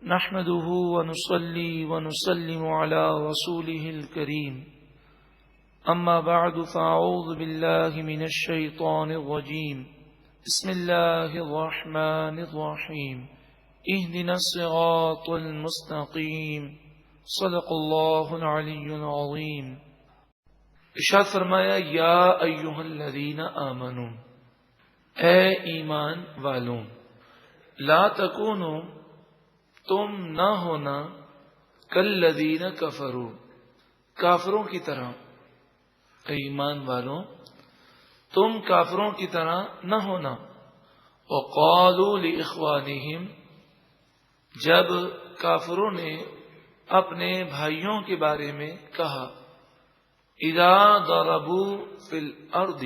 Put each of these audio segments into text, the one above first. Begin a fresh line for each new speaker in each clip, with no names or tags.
نحمده ونصلي ونسلم على رسوله الكريم أما بعد فأعوذ بالله من الشيطان الرجيم بسم الله الرحمن الرحيم اهدنا الصراط المستقيم صدق الله العلي العظيم. ارشاد فرمایا یا ایھا الذین آمنوا، اے ایمان والوں، لا تکونوا، تم نہ ہونا، کالذین کفروا، کافروں کی طرح. اے ایمان والوں، تم کافروں کی طرح نہ ہونا. وقالوا لاخوانہم، جب کافروں نے اپنے بھائیوں کے بارے میں کہا، اذا ضربوا فی الارض،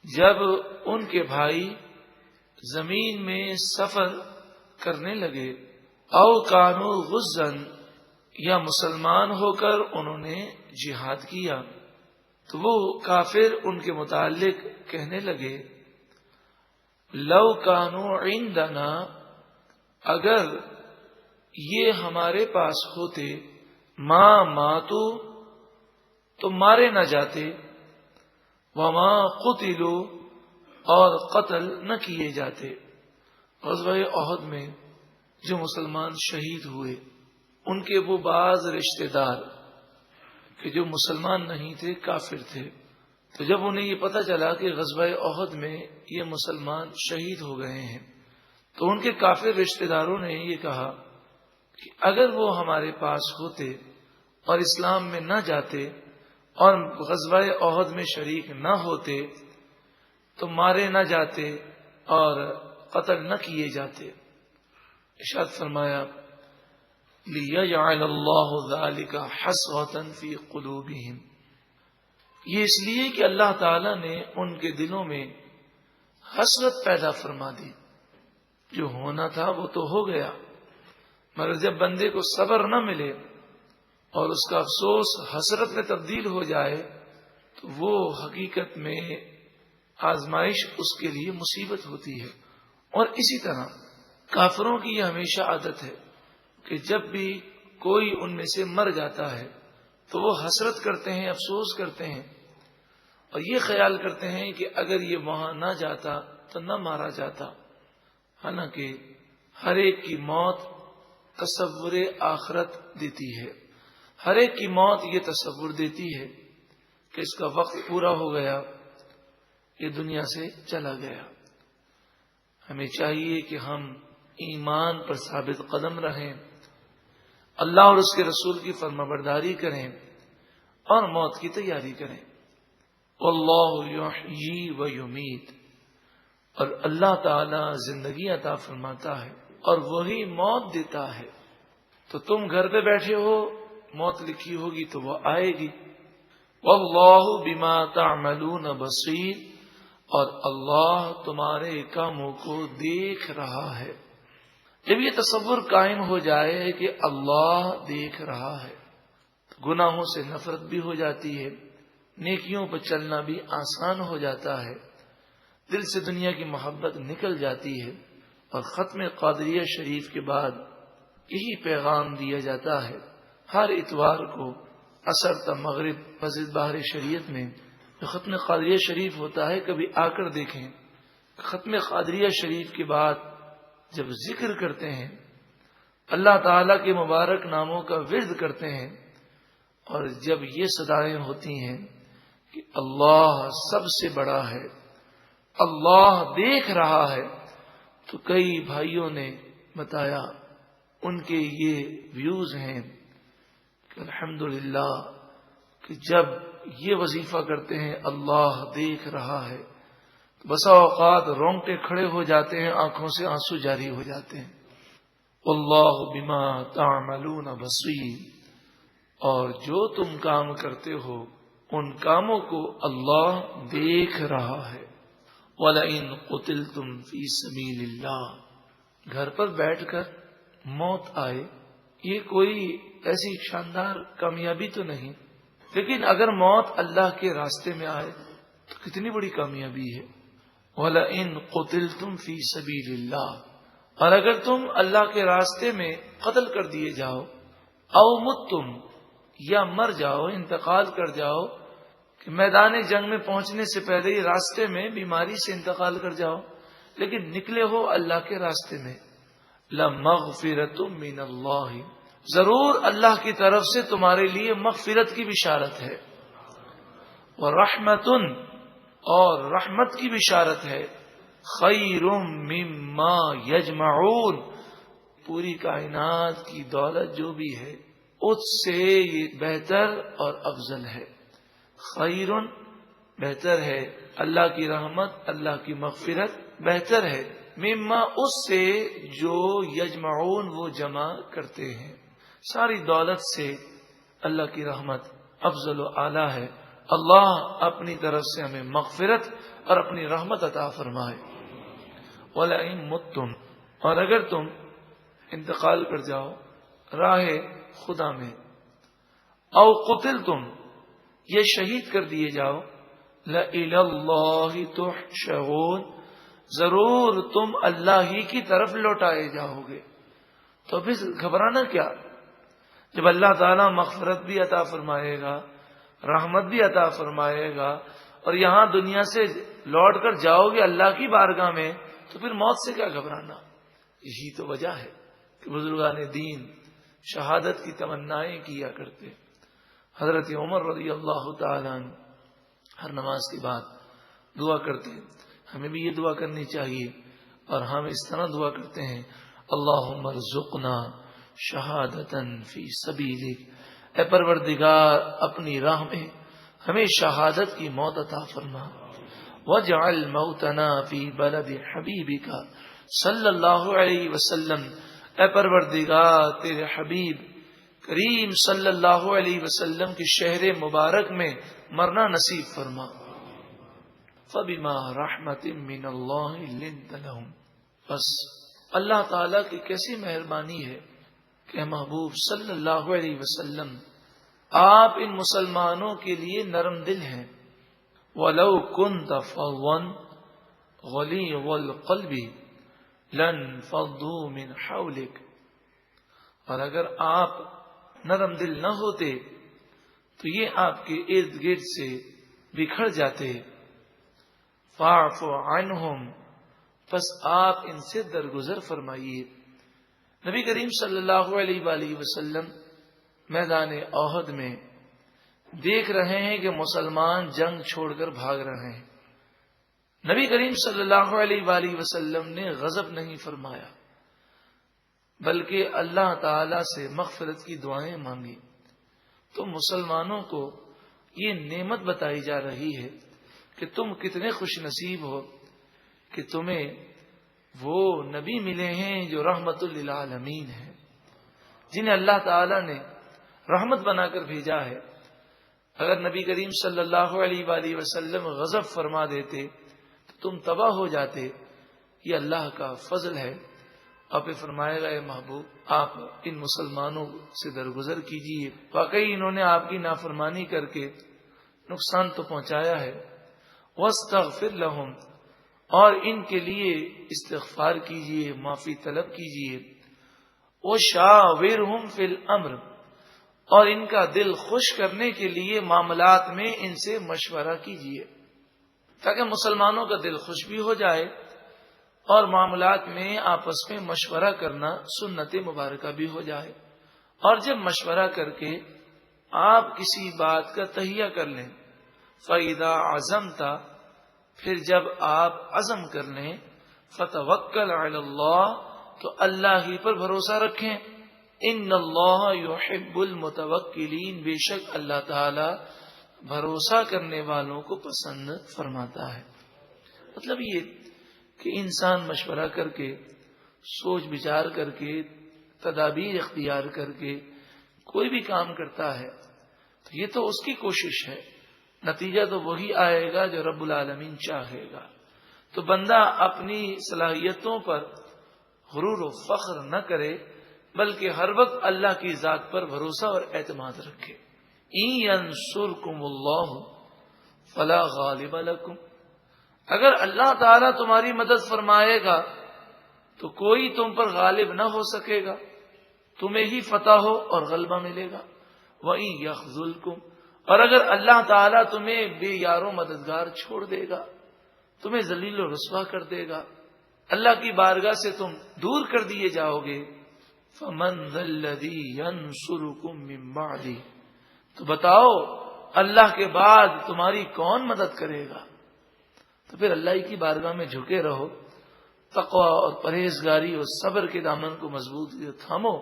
جب ان کے بھائی زمین میں سفر کرنے لگے، او کانوا غزاً، یا مسلمان ہو کر انہوں نے جہاد کیا، تو وہ کافر ان کے متعلق کہنے لگے، لو کانوا عندنا، اگر یہ ہمارے پاس ہوتے، ما ماتوا، تو مارے نہ جاتے، وما قتلوا، اور قتل نہ کیے جاتے. غزوہ احد میں جو مسلمان شہید ہوئے، ان کے وہ بعض رشتہ دار کہ جو مسلمان نہیں تھے، کافر تھے، تو جب انہیں یہ پتہ چلا کہ غزوہ احد میں یہ مسلمان شہید ہو گئے ہیں، تو ان کے کافر رشتہ داروں نے یہ کہا کہ اگر وہ ہمارے پاس ہوتے اور اسلام میں نہ جاتے اور غزوہ احد میں شریک نہ ہوتے تو مارے نہ جاتے اور قتل نہ کیے جاتے. ارشاد فرمایا، لِيَجْعَلَ اللَّهُ ذَلِكَ حَسْرَةً فِي قُلُوبِهِمْ، یہ اس لیے کہ اللہ تعالی نے ان کے دلوں میں حسرت پیدا فرما دی. جو ہونا تھا وہ تو ہو گیا، مگر جب بندے کو صبر نہ ملے اور اس کا افسوس حسرت میں تبدیل ہو جائے تو وہ حقیقت میں آزمائش اس کے لیے مصیبت ہوتی ہے. اور اسی طرح کافروں کی یہ ہمیشہ عادت ہے کہ جب بھی کوئی ان میں سے مر جاتا ہے تو وہ حسرت کرتے ہیں، افسوس کرتے ہیں، اور یہ خیال کرتے ہیں کہ اگر یہ وہاں نہ جاتا تو نہ مارا جاتا. حالانکہ ہر ایک کی موت تصور آخرت دیتی ہے، ہر ایک کی موت یہ تصور دیتی ہے کہ اس کا وقت پورا ہو گیا، یہ دنیا سے چلا گیا. ہمیں چاہیے کہ ہم ایمان پر ثابت قدم رہیں، اللہ اور اس کے رسول کی فرمانبرداری کریں اور موت کی تیاری کریں. واللہ یحیی و یمیت، اور اللہ تعالی زندگی عطا فرماتا ہے اور وہی موت دیتا ہے. تو تم گھر پہ بیٹھے ہو، موت لکھی ہوگی تو وہ آئے گی. واللہ بما تعملون بصیر، اور اللہ تمہارے کاموں کو دیکھ رہا ہے. جب یہ تصور قائم ہو جائے کہ اللہ دیکھ رہا ہے، گناہوں سے نفرت بھی ہو جاتی ہے، نیکیوں پر چلنا بھی آسان ہو جاتا ہے، دل سے دنیا کی محبت نکل جاتی ہے. اور ختم قادریہ شریف کے بعد یہی پیغام دیا جاتا ہے. ہر اتوار کو عصر تا مغرب مسجد بہار شریعت میں جو ختم قادریہ شریف ہوتا ہے، کبھی آ کر دیکھیں. ختم قادریہ شریف کے بعد جب ذکر کرتے ہیں، اللہ تعالی کے مبارک ناموں کا ورد کرتے ہیں، اور جب یہ صدائیں ہوتی ہیں کہ اللہ سب سے بڑا ہے، اللہ دیکھ رہا ہے، تو کئی بھائیوں نے بتایا ان کے یہ ویوز ہیں کہ الحمدللہ کہ جب یہ وظیفہ کرتے ہیں اللہ دیکھ رہا ہے، بسا اوقات رونگٹے کھڑے ہو جاتے ہیں، آنکھوں سے آنسو جاری ہو جاتے ہیں. واللہ بما تعملون بصیر، اور جو تم کام کرتے ہو ان کاموں کو اللہ دیکھ رہا ہے. وَلَئِن قُتِلْتُمْ فِي سَبِيلِ اللَّهِ، گھر پر بیٹھ کر موت آئے، یہ کوئی ایسی شاندار کامیابی تو نہیں، لیکن اگر موت اللہ کے راستے میں آئے تو کتنی بڑی کامیابی ہے. وَلَئِن قُتِلْتُمْ فِي سَبِيلِ اللَّهِ، اور اگر تم اللہ کے راستے میں قتل کر دیے جاؤ، او متم یا مر جاؤ، انتقال کر جاؤ، کہ میدان جنگ میں پہنچنے سے پہلے ہی راستے میں بیماری سے انتقال کر جاؤ، لیکن نکلے ہو اللہ کے راستے میں، لمغفرۃ من اللہ، ضرور اللہ کی طرف سے تمہارے لیے مغفرت کی بشارت ہے، ورحمۃ، اور رحمت کی بشارت ہے، خیر مما یجمعون، پوری کائنات کی دولت جو بھی ہے اس سے یہ بہتر اور افضل ہے۔ خیر بہتر ہے، اللہ کی رحمت، اللہ کی مغفرت بہتر ہے، مما اس سے جو یجمعون وہ جمع کرتے ہیں، ساری دولت سے اللہ کی رحمت افضل و اعلیٰ ہے۔ اللہ اپنی طرف سے ہمیں مغفرت اور اپنی رحمت عطا فرمائے۔ وَلَئِن مُتُّمْ، اور اگر تم انتقال کر جاؤ راہ خدا میں، او قتلتم، یہ شہید کر دیے جاؤ، لَإِلَى اللَّهِ تُحْشَرُونَ، ضرور تم اللہ ہی کی طرف لوٹائے جاؤ گے۔ تو پھر گھبرانا کیا، جب اللہ تعالیٰ مغفرت بھی عطا فرمائے گا، رحمت بھی عطا فرمائے گا، اور یہاں دنیا سے لوٹ کر جاؤ گے اللہ کی بارگاہ میں، تو پھر موت سے کیا گھبرانا۔ یہی تو وجہ ہے کہ بزرگان دین شہادت کی تمنائیں کیا کرتے۔ حضرت عمر رضی اللہ تعالیٰ عنہ ہر نماز کے بعد دعا کرتے، ہمیں بھی یہ دعا کرنی چاہیے، اور ہم اس طرح دعا کرتے ہیں، اللہم ارزقنا شہادتاً فی سبیلک، اے پروردگار اپنی راہ میں ہمیں شہادت کی موت عطا فرما، وَاجْعَلْ مَوْتَنَا فِي بَلَدِ حَبِيبِكَ صلی اللہ علیہ وسلم، اے پروردگار تیرے حبیب کریم صلی اللہ علیہ وسلم کی شہر مبارک میں مرنا نصیب فرما۔ فَبِمَا رَحْمَةٍ مِّنَ اللَّهِ لِنْتَ لَهُمْ، بس اللہ تعالیٰ کی کیسی مہربانی ہے کہ محبوب صلی اللہ علیہ وسلم آپ ان مسلمانوں کے لیے نرم دل ہیں۔ وَلَوْ كُنْتَ فَظًّا غَلِيظَ الْقَلْبِ لَانفَضُّوا مِنْ حَوْلِكَ، اور اگر آپ نرم دل نہ ہوتے تو یہ آپ کے ارد گرد سے بکھر جاتے۔ فَاعْفُ عَنْهُمْ، پس آپ ان سے درگزر فرمائیے۔ نبی کریم صلی اللہ علیہ وآلہ وسلم میدان احد میں دیکھ رہے ہیں کہ مسلمان جنگ چھوڑ کر بھاگ رہے ہیں، نبی کریم صلی اللہ علیہ وآلہ وسلم نے غضب نہیں فرمایا، بلکہ اللہ تعالی سے مغفرت کی دعائیں مانگی۔ تو مسلمانوں کو یہ نعمت بتائی جا رہی ہے کہ تم کتنے خوش نصیب ہو کہ تمہیں وہ نبی ملے ہیں جو رحمت للعالمین ہیں، جنہیں اللہ تعالی نے رحمت بنا کر بھیجا ہے۔ اگر نبی کریم صلی اللہ علیہ وآلہ وسلم غضب فرما دیتے تو تم تباہ ہو جاتے۔ یہ اللہ کا فضل ہے۔ اور پھر فرمائے گا، اے محبوب آپ ان مسلمانوں سے درگزر کیجیے، واقعی انہوں نے آپ کی نافرمانی کر کے نقصان تو پہنچایا ہے۔ وَاسْتَغْفِرْ لَهُمْ، اور ان کے لیے استغفار کیجیے، معافی طلب کیجیے۔ وَشَاوِرْهُمْ فِي الْأَمْرِ، اور ان کا دل خوش کرنے کے لیے معاملات میں ان سے مشورہ کیجیے، تاکہ مسلمانوں کا دل خوش بھی ہو جائے، اور معاملات میں آپس میں مشورہ کرنا سنت مبارکہ بھی ہو جائے۔ اور جب مشورہ کر کے آپ کسی بات کا تہیہ کر لیں، فَإِذَا عَزَمْتَ، پھر جب آپ عزم کر لیں، فَتَوَكَّلْ عَلَى اللَّهِ، تو اللہ ہی پر بھروسہ رکھیں۔ ان اللہ یحب المتوکلین، بے شک اللہ تعالی بھروسہ کرنے والوں کو پسند فرماتا ہے۔ مطلب یہ کہ انسان مشورہ کر کے، سوچ بچار کر کے، تدابیر اختیار کر کے کوئی بھی کام کرتا ہے تو یہ تو اس کی کوشش ہے، نتیجہ تو وہی آئے گا جو رب العالمین چاہے گا۔ تو بندہ اپنی صلاحیتوں پر غرور و فخر نہ کرے، بلکہ ہر وقت اللہ کی ذات پر بھروسہ اور اعتماد رکھے۔ إِن يَنصُرْكُمُ اللَّهُ فَلَا غَالِبَ لَكُمْ، اگر اللہ تعالیٰ تمہاری مدد فرمائے گا تو کوئی تم پر غالب نہ ہو سکے گا، تمہیں ہی فتح ہو اور غلبہ ملے گا۔ وَإِن يَخْذُلْكُمْ، اور اگر اللہ تعالیٰ تمہیں بے یار و مددگار چھوڑ دے گا، تمہیں ذلیل و رسوا کر دے گا، اللہ کی بارگاہ سے تم دور کر دیے جاؤ گے، فَمَنْ ذَا الَّذِي يَنْصُرُكُم مِّن بَعْدِهِ، تو بتاؤ اللہ کے بعد تمہاری کون مدد کرے گا؟ تو پھر اللہ کی بارگاہ میں جھکے رہو، تقوی اور پرہیزگاری اور صبر کے دامن کو مضبوط تھامو۔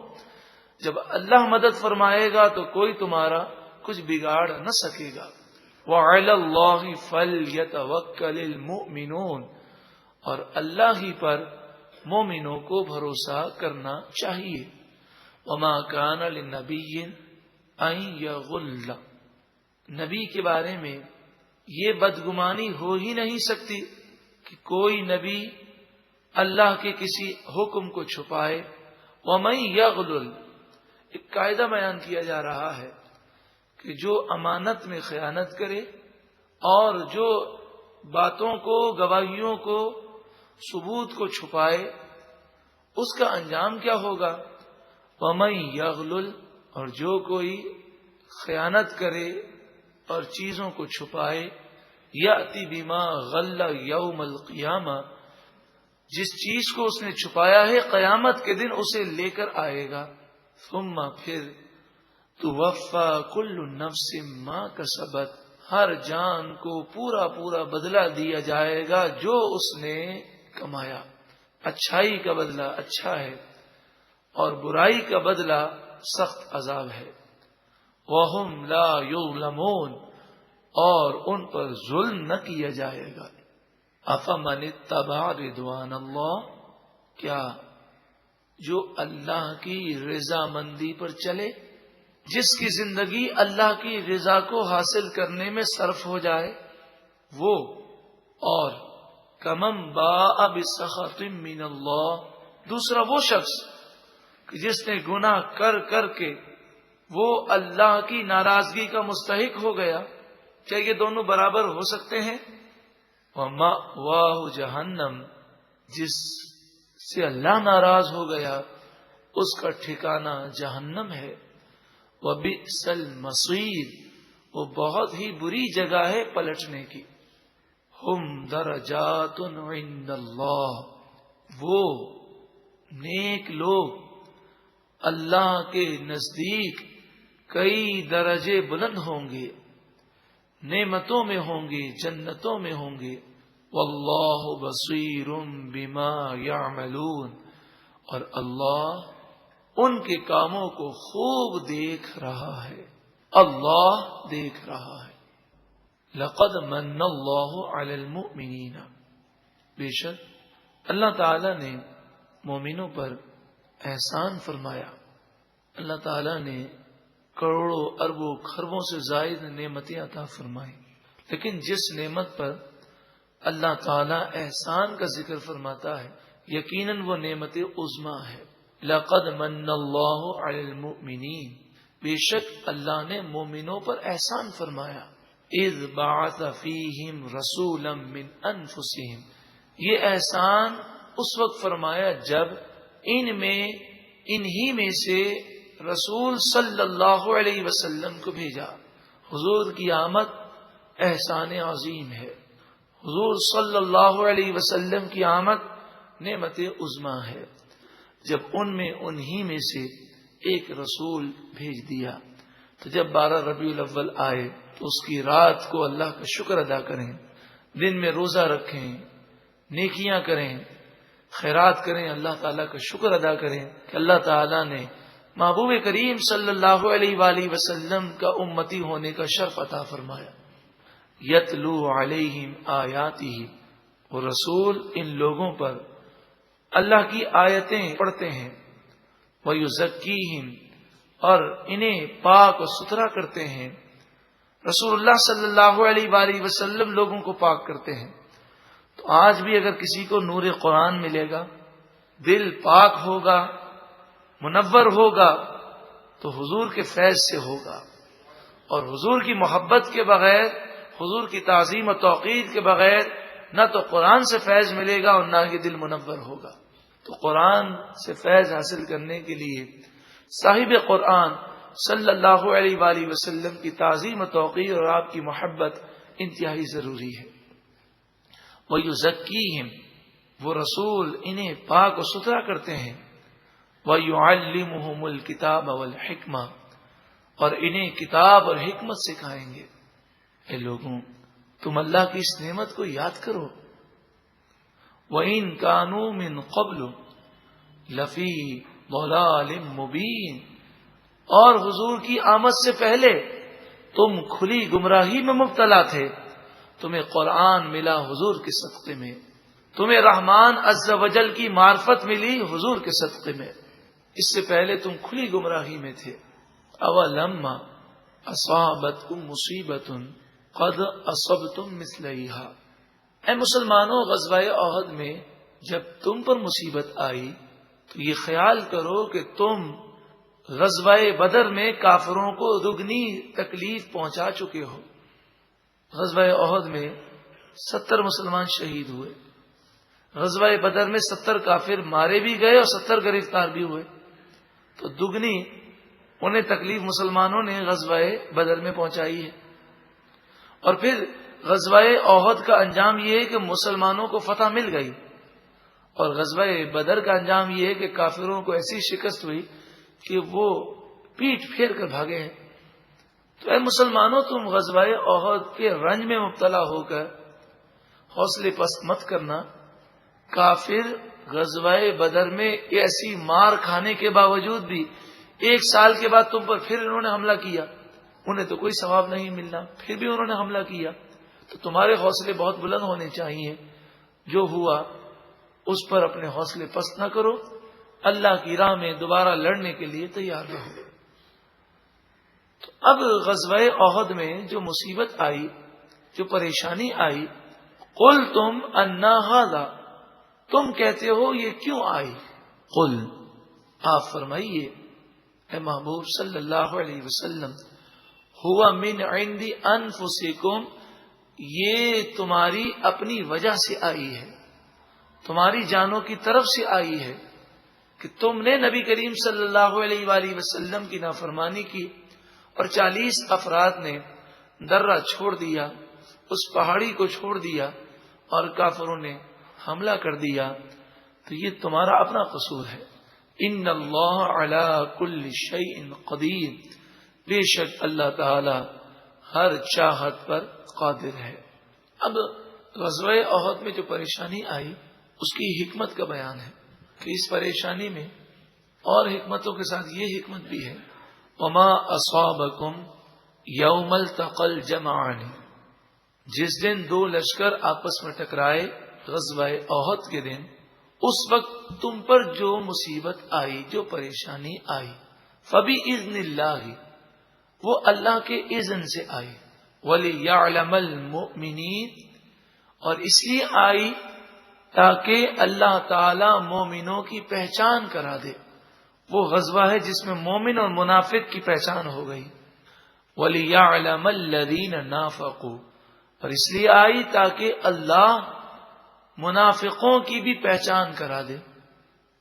جب اللہ مدد فرمائے گا تو کوئی تمہارا کچھ بگاڑ نہ سکے گا۔ وَعَلَى اللَّهِ فَلْيَتَوَكَّلِ الْمُؤْمِنُونَ، اور اللہ ہی پر مومنوں کو بھروسہ کرنا چاہیے۔ وَمَا كَانَ لِلنَّبِيٍّ أَن يَغُلَّ، نبی کے بارے میں یہ بدگمانی ہو ہی نہیں سکتی کہ کوئی نبی اللہ کے کسی حکم کو چھپائے۔ وَمَن يَغْلُلْ، ایک قاعدہ بیان کیا جا رہا ہے کہ جو امانت میں خیانت کرے اور جو باتوں کو، گواہیوں کو، ثبوت کو چھپائے، اس کا انجام کیا ہوگا؟ وَمَن يَغْلُلْ، اور جو کوئی خیانت کرے اور چیزوں کو چھپائے، یأتی بما غل یوم القیامہ، جس چیز کو اس نے چھپایا ہے قیامت کے دن اسے لے کر آئے گا۔ ثم پھر توفی کل نفس ما کسبت، ہر جان کو پورا پورا بدلہ دیا جائے گا جو اس نے کمایا۔ اچھائی کا بدلہ اچھا ہے اور برائی کا بدلہ سخت عذاب ہے۔ وَهُمْ لَا يُظْلَمُونَ، اور ان پر ظلم نہ کیا جائے گا۔ أَفَمَنِ اتَّبَعَ رِضْوَانَ اللَّهِ، کیا جو اللہ کی رضامندی پر چلے، جس کی زندگی اللہ کی رضا کو حاصل کرنے میں صرف ہو جائے، وہ، اور کمم باء بسخط من اللہ، دوسرا وہ شخص کہ جس نے گناہ کر کر کے وہ اللہ کی ناراضگی کا مستحق ہو گیا، کیا یہ دونوں برابر ہو سکتے ہیں؟ وَمَأْوَاهُ جَهَنَّمُ، جس سے اللہ ناراض ہو گیا اس کا ٹھکانہ جہنم ہے۔ وَبِئْسَ الْمَصِيرُ، وہ بہت ہی بری جگہ ہے پلٹنے کی۔ ہم درجات عند اللہ، وہ نیک لوگ اللہ کے نزدیک کئی درجے بلند ہوں گے، نعمتوں میں ہوں گے، جنتوں میں ہوں گے۔ واللہ بصیر بما یعملون، اور اللہ ان کے کاموں کو خوب دیکھ رہا ہے، اللہ دیکھ رہا ہے۔ لقد من اللہ علی المؤمنین، بے شک اللہ تعالی نے مومنوں پر احسان فرمایا۔ اللہ تعالی نے کروڑوں اربوں خربوں سے زائد نعمتیں عطا فرمائی، لیکن جس نعمت پر اللہ تعالی احسان کا ذکر فرماتا ہے یقیناً وہ نعمت عظمیٰ ہے۔ لقد من اللہ علی المؤمنین، بے شک اللہ نے مومنوں پر احسان فرمایا۔ اذ بعث فیہم رسولا من انفسہم، یہ احسان اس وقت فرمایا جب انہی میں سے رسول صلی اللہ علیہ وسلم کو بھیجا۔ حضور کی آمد احسان عظیم ہے، حضور صلی اللہ علیہ وسلم کی آمد نعمت عظمیٰ ہے۔ جب انہی میں سے ایک رسول بھیج دیا تو جب 12 ربیع الاول آئے تو اس کی رات کو اللہ کا شکر ادا کریں، دن میں روزہ رکھیں، نیکیاں کریں، خیرات کریں، اللہ تعالیٰ کا شکر ادا کریں کہ اللہ تعالیٰ نے محبوب کریم صلی اللہ علیہ وآلہ وسلم کا امتی ہونے کا شرف عطا فرمایا۔ یتلو علیہم آیاتہ، وہ رسول ان لوگوں پر اللہ کی آیتیں پڑھتے ہیں، ویزکیہم، اور انہیں پاک و ستھرا کرتے ہیں۔ رسول اللہ صلی اللہ علیہ وآلہ وسلم لوگوں کو پاک کرتے ہیں۔ تو آج بھی اگر کسی کو نور قرآن ملے گا، دل پاک ہوگا، منور ہوگا، تو حضور کے فیض سے ہوگا، اور حضور کی محبت کے بغیر، حضور کی تعظیم و توقیر کے بغیر نہ تو قرآن سے فیض ملے گا اور نہ ہی دل منور ہوگا۔ تو قرآن سے فیض حاصل کرنے کے لیے صاحب قرآن صلی اللہ علیہ وآلہ وسلم کی تعظیم و توقیر اور آپ کی محبت انتہائی ضروری ہے۔ وَيُزَكِّيهِمْ، وہ رسول انہیں پاک و ستھرا کرتے ہیں۔ وَيُعَلِّمُهُمُ الْكِتَابَ وَالْحِكْمَةَ، اور انہیں کتاب اور حکمت سکھائیں گے۔ اے لوگوں، تم اللہ کی اس نعمت کو یاد کرو۔ وَإِن كَانُوا مِن قَبْلُ لَفِي ضَلَالٍ مُبِينٍ، اور حضور کی آمد سے پہلے تم کھلی گمراہی میں مبتلا تھے، تمہیں قرآن ملا حضور کے صدقے میں، تمہیں رحمان عز و جل کی معرفت ملی حضور کے صدقے میں، اس سے پہلے تم کھلی گمراہی میں تھے۔ اولما اصابتکم مصیبۃ قد اصبتم مثلیھا، اے مسلمانوں، غزوہ احد میں جب تم پر مصیبت آئی تو یہ خیال کرو کہ تم غزوہ بدر میں کافروں کو دگنی تکلیف پہنچا چکے ہو۔ غزوہ احد میں 70 مسلمان شہید ہوئے، غزوہ بدر میں 70 کافر مارے بھی گئے اور 70 گرفتار بھی ہوئے، تو دگنی انہیں تکلیف مسلمانوں نے غزوہ بدر میں پہنچائی ہے۔ اور پھر غزوہ احد کا انجام یہ ہے کہ مسلمانوں کو فتح مل گئی، اور غزوہ بدر کا انجام یہ ہے کہ کافروں کو ایسی شکست ہوئی کہ وہ پیٹ پھیر کر بھاگے ہیں۔ تو اے مسلمانوں، تم غزوہ احد کے رنج میں مبتلا ہو کر حوصلے پست مت کرنا۔ کافر غزوہ بدر میں ایسی مار کھانے کے باوجود بھی 1 سال کے بعد تم پر پھر انہوں نے حملہ کیا، انہیں تو کوئی ثواب نہیں ملنا، پھر بھی انہوں نے حملہ کیا، تو تمہارے حوصلے بہت بلند ہونے چاہیے۔ جو ہوا اس پر اپنے حوصلے پست نہ کرو، اللہ کی راہ میں دوبارہ لڑنے کے لیے تیار رہو۔ تو اب غزوہ احد میں جو مصیبت آئی، جو پریشانی آئی، قل تم انا ھذا، تم کہتے ہو یہ کیوں آئی؟ قل، آپ فرمائیے اے محبوب صلی اللہ علیہ وسلم، ہوا من عند انفسکم، یہ تمہاری اپنی وجہ سے آئی ہے، تمہاری جانوں کی طرف سے آئی ہے کہ تم نے نبی کریم صلی اللہ علیہ وآلہ وسلم کی نافرمانی کی، اور 40 افراد نے درہ چھوڑ دیا، اس پہاڑی کو چھوڑ دیا، اور کافروں نے حملہ کر دیا، تو یہ تمہارا اپنا قصور ہے۔ ان اللہ علی کل شیء قدیر، بے شک اللہ تعالی ہر چاہت پر قادر ہے۔ اب غزوہ احد میں جو پریشانی آئی اس کی حکمت کا بیان ہے کہ اس پریشانی میں اور حکمتوں کے ساتھ یہ حکمت بھی ہے، وما اصابکم یوم التقى الجمعان، جس دن 2 لشکر آپس میں ٹکرائے غزوہ احد کے دن، اس وقت تم پر جو مصیبت آئی، جو پریشانی آئی، فبإذن اللہ، وہ اللہ کے اذن سے آئی، وَلِيَعْلَمَ الْمُؤْمِنِينَ، اور اس لیے آئی تاکہ اللہ تعالی مومنوں کی پہچان کرا دے۔ وہ غزوہ ہے جس میں مومن اور منافق کی پہچان ہو گئی۔ وَلِيَعْلَمَ الَّذِينَ نَافَقُوا، اور اس لیے آئی تاکہ اللہ منافقوں کی بھی پہچان کرا دے۔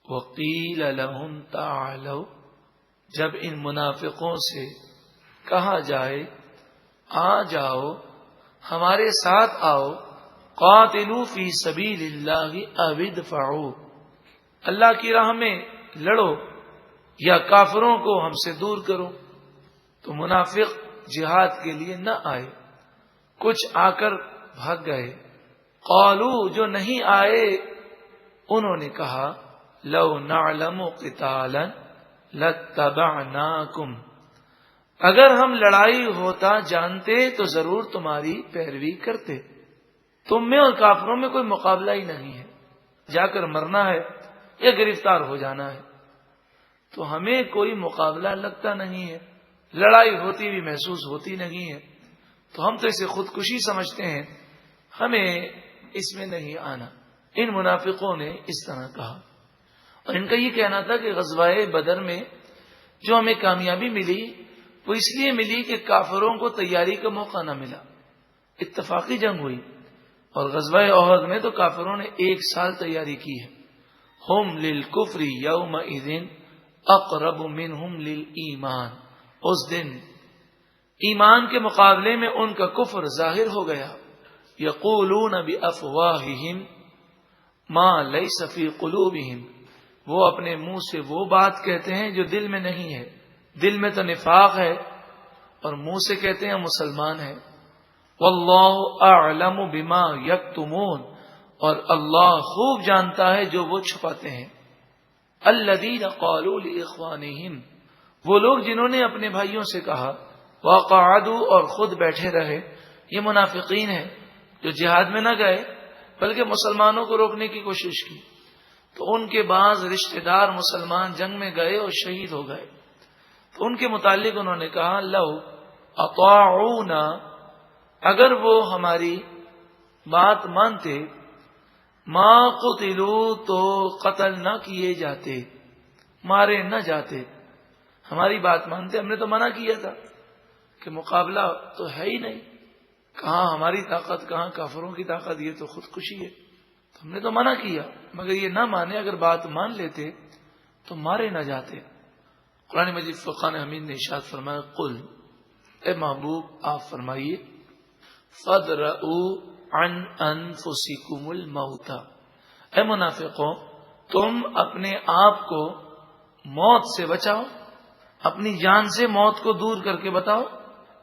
وَقِيلَ لَهُمْ تَعَالَوْا، جب ان منافقوں سے کہا جائے آ جاؤ، ہمارے ساتھ آؤ، قاتلوا فی سبیل اللہ او ادفعوا، اللہ کی راہ میں لڑو یا کافروں کو ہم سے دور کرو، تو منافق جہاد کے لیے نہ آئے، کچھ آ کر بھاگ گئے۔ قالوا، جو نہیں آئے انہوں نے کہا لو نعلم قتالا لاتبعناکم، اگر ہم لڑائی ہوتا جانتے تو ضرور تمہاری پیروی کرتے۔ تم میں اور کافروں میں کوئی مقابلہ ہی نہیں ہے، جا کر مرنا ہے یا گرفتار ہو جانا ہے، تو ہمیں کوئی مقابلہ لگتا نہیں ہے، لڑائی ہوتی بھی محسوس ہوتی نہیں ہے، تو ہم تو اسے خودکشی سمجھتے ہیں، ہمیں اس میں نہیں آنا۔ ان منافقوں نے اس طرح کہا، اور ان کا یہ کہنا تھا کہ غزوہ بدر میں جو ہمیں کامیابی ملی وہ اس لیے ملی کہ کافروں کو تیاری کا موقع نہ ملا، اتفاقی جنگ ہوئی، اور غزوہ احد میں تو کافروں نے 1 سال تیاری کی ہے، ہم للکفر یومئذ اقرب منہم للایمان، اس دن ایمان کے مقابلے میں ان کا کفر ظاہر ہو گیا. یقولون بافواہہم ما لیس فی قلوبہم، وہ اپنے منہ سے وہ بات کہتے ہیں جو دل میں نہیں ہے. دل میں تو نفاق ہے اور منہ سے کہتے ہیں مسلمان ہیں. واللہ اعلم بما یکتمون، اور اللہ خوب جانتا ہے جو وہ چھپاتے ہیں. الذین قالوا لاخوانہم، وہ لوگ جنہوں نے اپنے بھائیوں سے کہا. وقعدوا، اور خود بیٹھے رہے. یہ منافقین ہیں جو جہاد میں نہ گئے بلکہ مسلمانوں کو روکنے کی کوشش کی. تو ان کے بعض رشتہ دار مسلمان جنگ میں گئے اور شہید ہو گئے. تو ان کے متعلق انہوں نے کہا لو اطاعونا، اگر وہ ہماری بات مانتے، ما قتلوا، تو قتل نہ کیے جاتے، مارے نہ جاتے. ہماری بات مانتے، ہم نے تو منع کیا تھا کہ مقابلہ تو ہے ہی نہیں، کہاں ہماری طاقت کہاں کافروں کی طاقت، یہ تو خودکشی ہے. تو ہم نے تو منع کیا، مگر یہ نہ مانے، اگر بات مان لیتے تو مارے نہ جاتے. قرآن مجید فرقان حمید نے ارشاد فرمایا قل، اے محبوب آپ فرمائیے، فَادْرَؤُوا عَنْ أَنفُسِكُمُ الْمَوْتَ، اے منافقوں تم اپنے آپ کو موت سے بچاؤ، اپنی جان سے موت کو دور کر کے بتاؤ.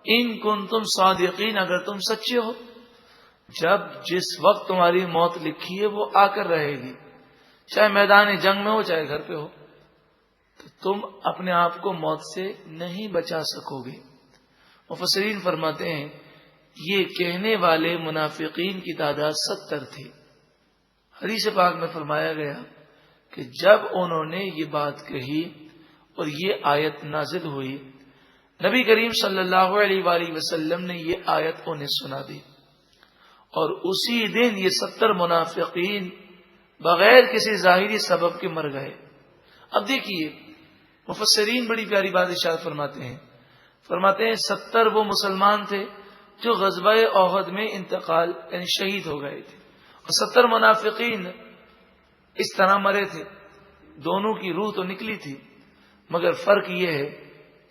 ان کنتم صادقین، اگر تم سچے ہو. جب جس وقت تمہاری موت لکھی ہے وہ آ کر رہے گی، چاہے میدان جنگ میں ہو چاہے گھر پہ ہو، تو تم اپنے آپ کو موت سے نہیں بچا سکو گے. مفسرین فرماتے ہیں یہ کہنے والے منافقین کی تعداد 70 تھی. حدیث پاک میں فرمایا گیا کہ جب انہوں نے یہ بات کہی اور یہ آیت نازل ہوئی، نبی کریم صلی اللہ علیہ وآلہ وسلم نے یہ آیت انہیں سنا دی، اور اسی دن یہ 70 منافقین بغیر کسی ظاہری سبب کے مر گئے. اب دیکھیے مفسرین بڑی پیاری بات ارشاد فرماتے ہیں 70 وہ مسلمان تھے جو غزوہ احد میں انتقال یعنی شہید ہو گئے تھے، اور 70 منافقین اس طرح مرے تھے. دونوں کی روح تو نکلی تھی، مگر فرق یہ ہے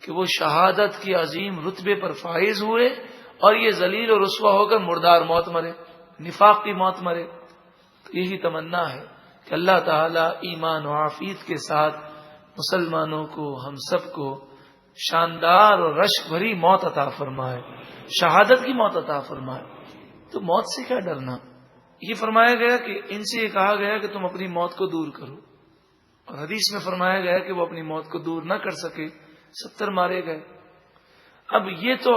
کہ وہ شہادت کی عظیم رتبے پر فائز ہوئے اور یہ ذلیل اور رسوا ہو کر مردار موت مرے، نفاق کی موت مرے. تو یہی تمنا ہے کہ اللہ تعالی ایمان و عافیت کے ساتھ مسلمانوں کو، ہم سب کو شاندار اور رشک بھری موت عطا فرمائے، شہادت کی موت عطا فرمائے. تو موت سے کیا ڈرنا؟ یہ فرمایا گیا کہ ان سے یہ کہا گیا کہ تم اپنی موت کو دور کرو، اور حدیث میں فرمایا گیا کہ وہ اپنی موت کو دور نہ کر سکے، 70 مارے گئے. اب یہ تو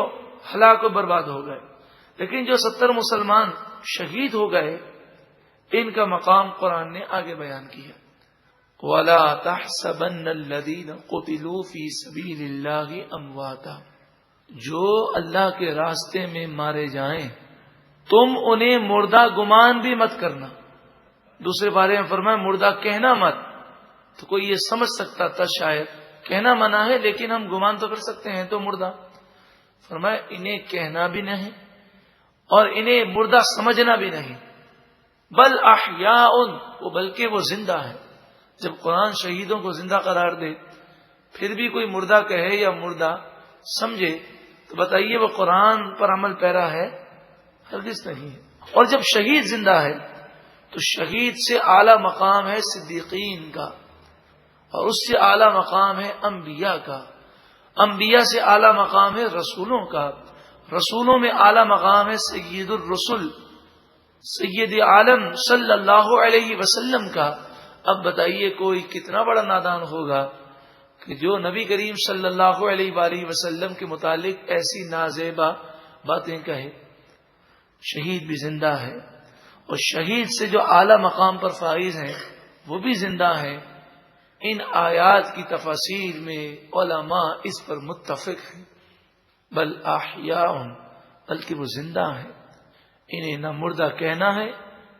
ہلاک و برباد ہو گئے، لیکن جو 70 مسلمان شہید ہو گئے ان کا مقام قرآن نے آگے بیان کیا. وَلَا تَحْسَبَنَّ الَّذِينَ قُتِلُوا فِي سَبِيلِ اللَّهِ أَمْوَاتًا، جو اللہ کے راستے میں مارے جائیں تم انہیں مردہ گمان بھی مت کرنا. دوسرے بارے میں فرمایا مردہ کہنا مت. تو کوئی یہ سمجھ سکتا تھا شاید کہنا منع ہے لیکن ہم گمان تو کر سکتے ہیں تو مردہ. فرمایا انہیں کہنا بھی نہیں اور انہیں مردہ سمجھنا بھی نہیں. بل احیاء، وہ بلکہ وہ زندہ ہے. جب قرآن شہیدوں کو زندہ قرار دے پھر بھی کوئی مردہ کہے یا مردہ سمجھے تو بتائیے وہ قرآن پر عمل پیرا ہے؟ ہرگز نہیں ہے. اور جب شہید زندہ ہے تو شہید سے اعلی مقام ہے صدیقین کا، اور اس سے اعلی مقام ہے انبیاء کا، انبیاء سے اعلی مقام ہے رسولوں کا، رسولوں میں اعلی مقام ہے سید الرسل سید عالم صلی اللہ علیہ وسلم کا. اب بتائیے کوئی کتنا بڑا نادان ہوگا کہ جو نبی کریم صلی اللہ علیہ وآلہ وسلم کے متعلق ایسی نازیبا باتیں کہے. شہید بھی زندہ ہے، اور شہید سے جو اعلی مقام پر فائز ہیں وہ بھی زندہ ہیں. ان آیات کی تفاسیر میں علماء اس پر متفق ہیں. بل احیاء، بلکہ وہ زندہ ہیں، انہیں نہ مردہ کہنا ہے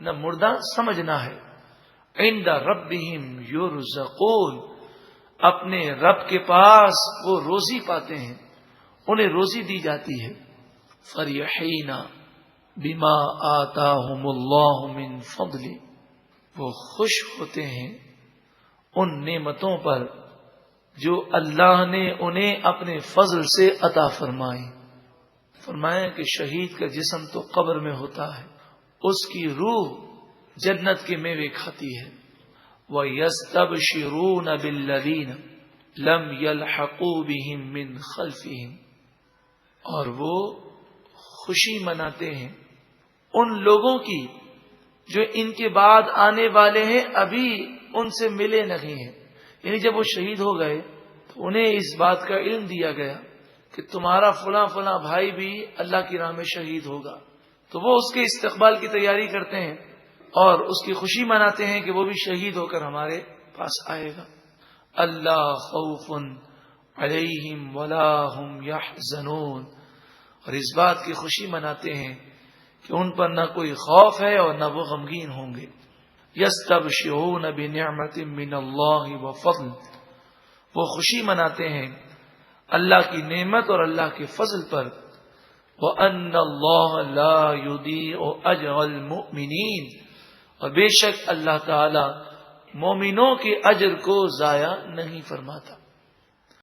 نہ مردہ سمجھنا ہے. عند ربہم یرزقون، اپنے رب کے پاس وہ روزی پاتے ہیں، انہیں روزی دی جاتی ہے. فریحین بما آتاہم اللہ من فضل، وہ خوش ہوتے ہیں ان نعمتوں پر جو اللہ نے انہیں اپنے فضل سے عطا فرمائی. فرمایا کہ شہید کا جسم تو قبر میں ہوتا ہے، اس کی روح جنت کے میوے کھاتی ہے. وَيَسْتَبْشِرُونَ بِالَّذِينَ لَمْ يَلْحَقُوا بِهِمْ مِنْ خَلْفِهِمْ، اور وہ خوشی مناتے ہیں ان لوگوں کی جو ان کے بعد آنے والے ہیں، ابھی ان سے ملے نہیں ہیں. یعنی جب وہ شہید ہو گئے تو انہیں اس بات کا علم دیا گیا کہ تمہارا فلاں فلاں بھائی بھی اللہ کی راہ میں شہید ہوگا، تو وہ اس کے استقبال کی تیاری کرتے ہیں اور اس کی خوشی مناتے ہیں کہ وہ بھی شہید ہو کر ہمارے پاس آئے گا. اللہ خوف علیہم ولا هم یحزنون، اور اس بات کی خوشی مناتے ہیں کہ ان پر نہ کوئی خوف ہے اور نہ وہ غمگین ہوں گے. یستبشرون بنعمت من اللہ وفضل، وہ خوشی مناتے ہیں اللہ کی نعمت اور اللہ کے فضل پر. وَأَنَّ اللَّهَ لَا يُضِيعُ أَجْرَ الْمُؤْمِنِينَ، اور بے شک اللہ تعالی مومنوں کے اجر کو ضائع نہیں فرماتا.